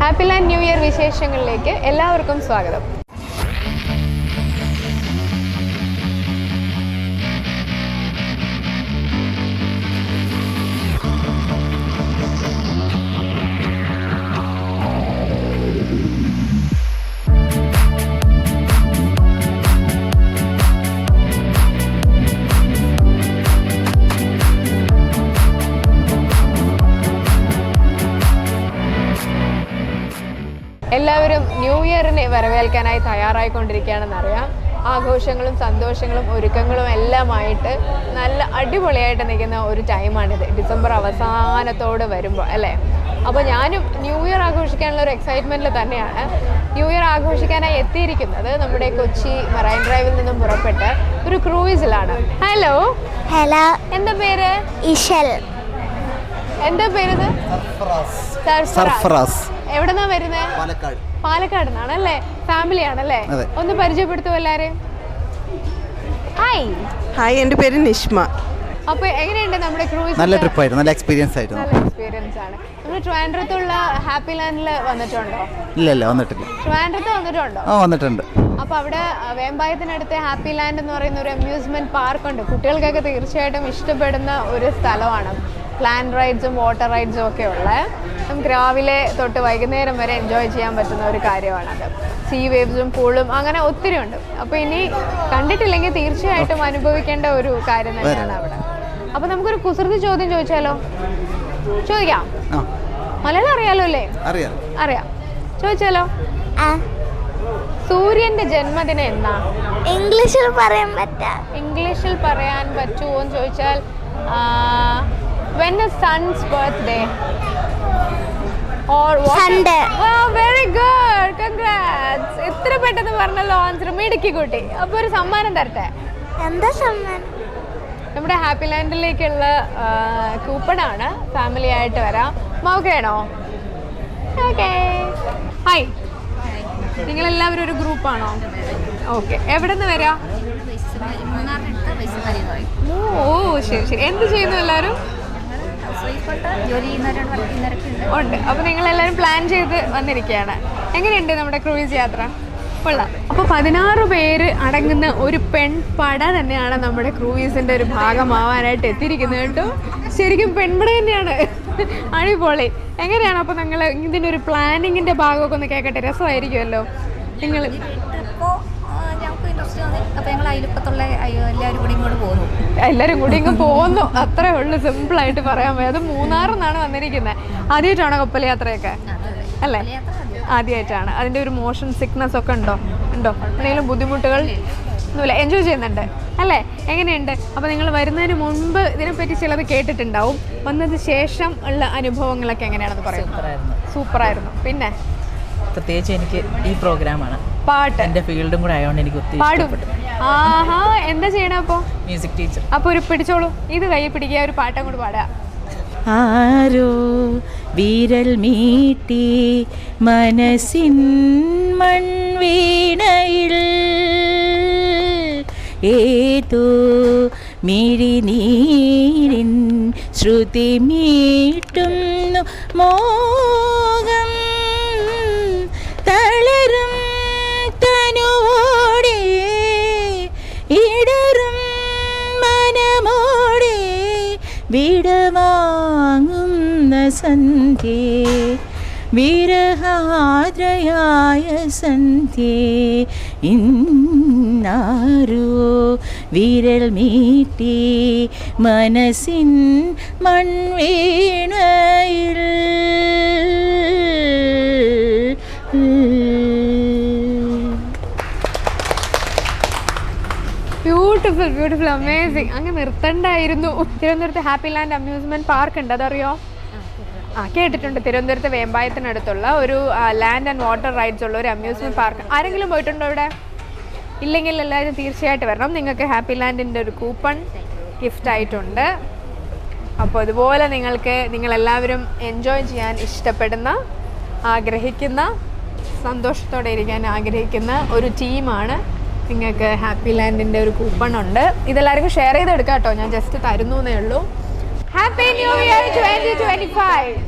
Happy land new year വിശേഷങ്ങളിലേക്ക് എല്ലാവർക്കും സ്വാഗതം. എല്ലാവരും ന്യൂ ഇയറിനെ വരവേൽക്കാനായി തയ്യാറായിക്കൊണ്ടിരിക്കുകയാണെന്നറിയാം. ആഘോഷങ്ങളും സന്തോഷങ്ങളും ഒരുക്കങ്ങളും എല്ലാമായിട്ട് നല്ല അടിപൊളിയായിട്ട് നിൽക്കുന്ന ഒരു ടൈമാണിത്, ഡിസംബർ അവസാനത്തോട് വരുമ്പോൾ അല്ലേ. അപ്പോൾ ഞാനും ന്യൂ ഇയർ ആഘോഷിക്കാനുള്ള ഒരു എക്സൈറ്റ്മെൻറ്റിൽ തന്നെയാണ്. ന്യൂ ഇയർ ആഘോഷിക്കാനായി എത്തിയിരിക്കുന്നത് നമ്മുടെ കൊച്ചി മറൈൻ ഡ്രൈവിൽ നിന്നും പുറപ്പെട്ട് ഒരു ക്രൂയിസിലാണ്. ഹലോ ഹലോ, എന്താ പേര്? ഇഷൽ. എന്താ പേര്? സർഫറാസ്. എവിടെന്നാ വരുന്നത്? പാലക്കാട് നിന്നാണല്ലേ? ഫാമിലി ആണല്ലേ? ഒന്ന് പരിചയപ്പെടുത്തുമോ എല്ലാരെയും? ഹായ്, എൻ്റെ പേര് നിഷ്മ. അപ്പൊ എങ്ങനെയുണ്ട് നമ്മുടെ ക്രൂയിസ്? നല്ല ട്രിപ്പ് ആയിരുന്നു, നല്ല എക്സ്പീരിയൻസ് ആയിരുന്നു. നല്ല എക്സ്പീരിയൻസ് ആണ്. നമ്മൾ ട്രിവാൻഡ്രത്തുള്ള ഹാപ്പി ലാൻഡിൽ വന്നിട്ടുണ്ടോ? ഇല്ല, വന്നിട്ടില്ല. ട്രിവാൻഡ്രത്ത് വന്നിട്ടുണ്ടോ? വന്നിട്ടുണ്ട്. അപ്പൊ അവിടെ വേമ്പായത്തിനടുത്ത് ഹാപ്പി ലാൻഡ് എന്ന് പറയുന്ന ഒരു അമ്യൂസ്മെന്റ് പാർക്ക് ഉണ്ട്. കുട്ടികൾക്കൊക്കെ തീർച്ചയായിട്ടും ഇഷ്ടപ്പെടുന്ന ഒരു സ്ഥലമാണ്. പ്ലാൻ റൈഡ്സും വാട്ടർ റൈഡ്സും ഒക്കെ ഉള്ള, നമുക്ക് രാവിലെ തൊട്ട് വൈകുന്നേരം വരെ എൻജോയ് ചെയ്യാൻ പറ്റുന്ന ഒരു കാര്യമാണത്. സീ വേവ്സും പൂളും അങ്ങനെ ഒത്തിരി ഉണ്ട്. അപ്പോൾ ഇനി കണ്ടിട്ടില്ലെങ്കിൽ തീർച്ചയായിട്ടും അനുഭവിക്കേണ്ട ഒരു കാര്യം തന്നെയാണ് അവിടെ. അപ്പോൾ നമുക്കൊരു കുസൃതി ചോദ്യം ചോദിച്ചാലോ? ചോദിക്കാം. മലയാളം അറിയാലോ അല്ലേ? അറിയാം. ചോദിച്ചാലോ? സൂര്യന്റെ ജന്മദിനം എന്നാ? ഇംഗ്ലീഷിൽ പറയാൻ പറ്റുമോ എന്ന് ചോദിച്ചാൽ when is sun's birthday or what? Sunday. Oh, very good, congrats. എത്ര പെട്ടെന്ന് പറഞ്ഞല്ലോ ആൻസർ, മിടുക്കി കുട്ടി. അപ്പോൾ ഒരു സമ്മാനം തരട്ടെ. എന്താ സമ്മാനം? നമ്മുടെ ഹാപ്പി ലാൻഡിലേക്കുള്ള കൂപ്പണാണ്. ഫാമിലി ആയിട്ട് വരാം. നോക്കണോ? ഓക്കെ. ഹായ്, നിങ്ങളെല്ലാവരും ഒരു ഗ്രൂപ്പാണോ? ഓക്കെ. എവിടെ നിന്ന് വരാം? ഓ ശരി. എന്ത് ചെയ്യുന്നു എല്ലാവരും? ഉണ്ട്. അപ്പൊ നിങ്ങൾ എല്ലാവരും പ്ലാൻ ചെയ്ത് വന്നിരിക്കുകയാണ്. എങ്ങനെയുണ്ട് നമ്മുടെ ക്രൂയിസ് യാത്ര? കൊള്ളാം. അപ്പോൾ 16 പേര് അടങ്ങുന്ന ഒരു പെൺപട തന്നെയാണ് നമ്മുടെ ക്രൂയിസിന്റെ ഒരു ഭാഗമാവാനായിട്ട് എത്തിയിരിക്കുന്നത് കേട്ടോ. ശരിക്കും പെൺപട തന്നെയാണ്. അടിപൊളി. എങ്ങനെയാണ് അപ്പോൾ നിങ്ങൾ ഇതിൻ്റെ ഒരു പ്ലാനിങ്ങിന്റെ ഭാഗമൊക്കെ ഒന്ന് കേൾക്കട്ടെ, രസമായിരിക്കുമല്ലോ. നിങ്ങൾ എല്ലാവരും കൂടി ഇങ്ങ് പോകുന്നു, അത്രേ ഉള്ളു. സിമ്പിളായിട്ട് പറയാൻ പോയി. അത് മൂന്നാറിൽ നിന്നാണ് വന്നിരിക്കുന്നത്. ആദ്യമായിട്ടാണോ കപ്പൽ യാത്രയൊക്കെ? അല്ലേ, ആദ്യമായിട്ടാണ്. അതിൻ്റെ ഒരു മോഷൻ സിക്നസ് ഒക്കെ ഉണ്ടോ? എന്തെങ്കിലും ബുദ്ധിമുട്ടുകൾ? ഒന്നുമില്ല, എൻജോയ് ചെയ്യുന്നുണ്ട് അല്ലേ? എങ്ങനെയുണ്ട്? അപ്പോൾ നിങ്ങൾ വരുന്നതിന് മുൻപ് ഇതിനെപ്പറ്റി ചിലത് കേട്ടിട്ടുണ്ടാവും. വന്നതിന് ശേഷം ഉള്ള അനുഭവങ്ങളൊക്കെ എങ്ങനെയാണെന്ന് പറയും. സൂപ്പറായിരുന്നു. പിന്നെ പ്രത്യേകിച്ച് എനിക്ക് ഈ പ്രോഗ്രാമാണ്, പാട്ട് എൻ്റെ ഫീൽഡും കൂടെ ആയതുകൊണ്ട് എനിക്ക് ഒത്തിരി ഇഷ്ടപ്പെട്ടു. ആഹാ, എന്താ ചെയ്യണം അപ്പോൾ? Music teacher. അപ്പോൾ ഒരു പിടിച്ചോളൂ, ഇത് കൈ പിടിക്കുക, ഒരു പാട്ടും കൂടി പാടുക. ആരോ വിരൽ മീട്ടി മനസ്സിൻ മൺവീണയിൽ ഏതോ മിഴിനീരിൻ ശ്രുതി മീട്ടുന്നു മോഹം തളരും തനുവോടെ ഇടറും മനമോടെ വിടവാങ്ങുന്ന സന്ധ്യേ വിരഹാദ്രയായ സന്ധ്യേ ഇന്നാരോ വിരൽ മീട്ടി മനസ്സിൻ മൺവീണയിൽ. Beautiful, amazing. അങ്ങ് നിർത്തണ്ടായിരുന്നു. തിരുവനന്തപുരത്ത് ഹാപ്പി ലാൻഡ് അമ്യൂസ്മെന്റ് പാർക്ക് ഉണ്ട്, അതറിയോ? കേട്ടിട്ടുണ്ട്. തിരുവനന്തപുരത്ത് വേമ്പായത്തിനടുത്തുള്ള ഒരു ലാൻഡ് ആൻഡ് വാട്ടർ റൈഡ്സ് ഉള്ള ഒരു അമ്യൂസ്മെന്റ് പാർക്ക്. ആരെങ്കിലും പോയിട്ടുണ്ടോ ഇവിടെ? ഇല്ലെങ്കിൽ എല്ലാവരും തീർച്ചയായിട്ടും വരണം. നിങ്ങൾക്ക് ഹാപ്പി ലാൻഡിൻ്റെ ഒരു കൂപ്പൺ ഗിഫ്റ്റ് ആയിട്ടുണ്ട്. അപ്പോൾ ഇതുപോലെ നിങ്ങളെല്ലാവരും എൻജോയ് ചെയ്യാൻ ഇഷ്ടപ്പെടുന്ന, ആഗ്രഹിക്കുന്ന, സന്തോഷത്തോടെ ഇരിക്കാൻ ആഗ്രഹിക്കുന്ന ഒരു ടീമാണ്. നിങ്ങൾക്ക് ഹാപ്പി ലാൻഡിൻ്റെ ഒരു കൂപ്പൺ ഉണ്ട്. ഇതെല്ലാവർക്കും ഷെയർ ചെയ്തെടുക്കാം കേട്ടോ. ഞാൻ ജസ്റ്റ് തരുന്നു എന്നേ ഉള്ളൂ. Happy new year 2025.